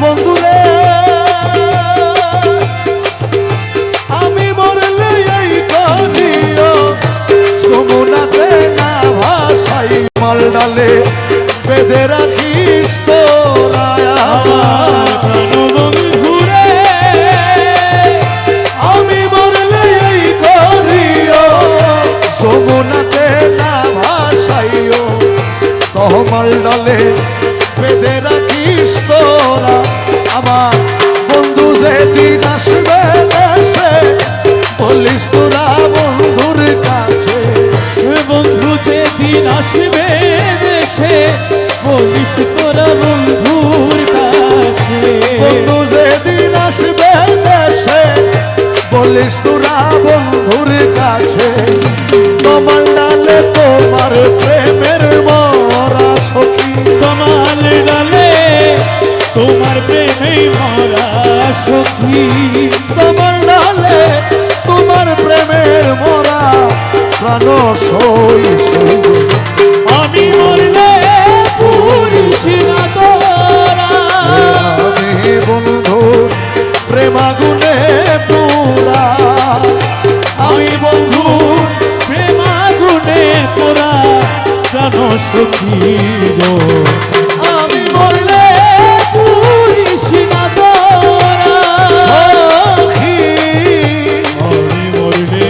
বন্ধুরে আমি মরলে এই করিও যমুনাতে না ভাসাই মাল ডালে বেঁধে রাখিস তোরা বন্ধুরে আমি মরলে এই করিও যমুনাতে না ভাসাইও তহমাল ডালে বেঁধে রাখিস তোরা আমার বন্ধু যেদিন আসবে দেশে বলিস তোরা বন্ধুর কাছে বন্ধু যেদিন আসবে দেশে বলিস তোরা বন্ধুর কাছে বন্ধু যেদিন আসবে দেশে বলিস তোরা বন্ধুর কাছে তোমার ডালে তোমার প্রেমের মরা সখী তোমার ডালে তোমার প্রেমে মরা সখী তোমার ডালে তোমার প্রেমের মরা প্রাণ সই আমি মরলে পুরিস না তোরা আমি বন্ধু প্রেমাগুনে পুরা আমি বন্ধু প্রেমাগুনে তোরা প্রাণ সখী আমি মরলে পুরিস না তোরা সখী আমি মরলে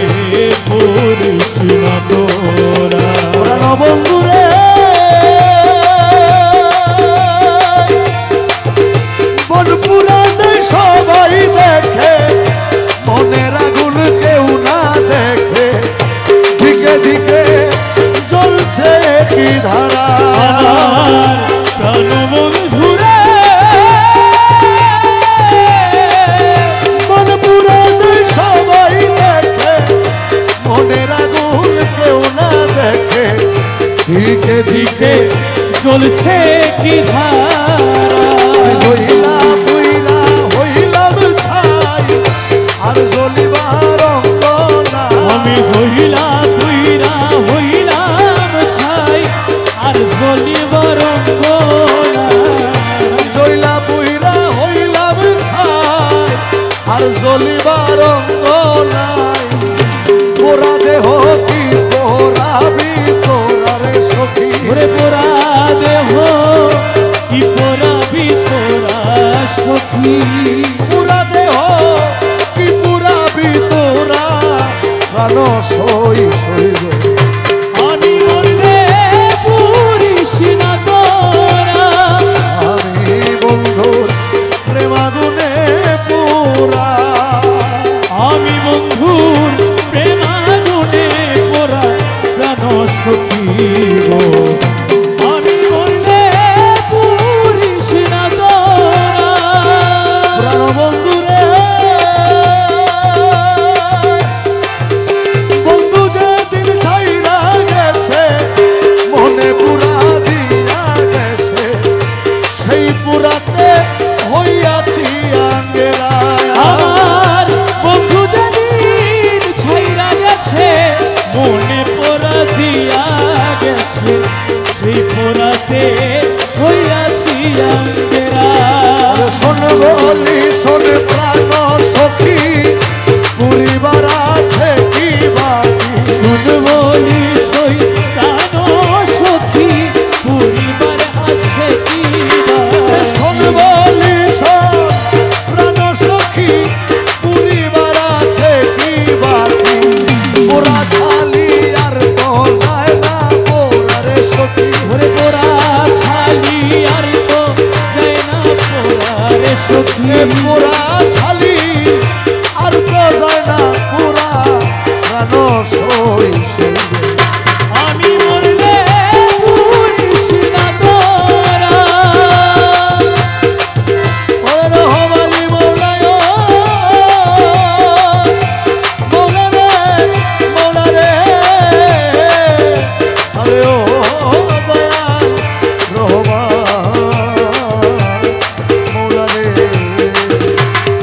পুরিস না তোরা প্রাণ বন্ধুরে বনপুরা যাই সবাই দেখে মনের আগুন কেউ না দেখে দিকে দিকে জ্বলছে কি ধারা প্রাণ বন্ধুরে বনপুরা যাই সবাই দেখে মনের আগুন কেউ না দেখে দিকে দিকে চলছে কি ধারা জইলা বুইরা হইলাম ছাই আর জ্বলিবার অঙ্গ নাই আমি জহিলা তুইরা হইলাম ছাই আর জ্বলিবার অঙ্গ নাই। জইলা বুইরা হইলাম ছাই আর জ্বলিবার অঙ্গ নাই পোড়া দেহ কি পোড়াবি তোরারে সখী ওরে পোড়া দেহ কি পোড়াবি তোরা সখী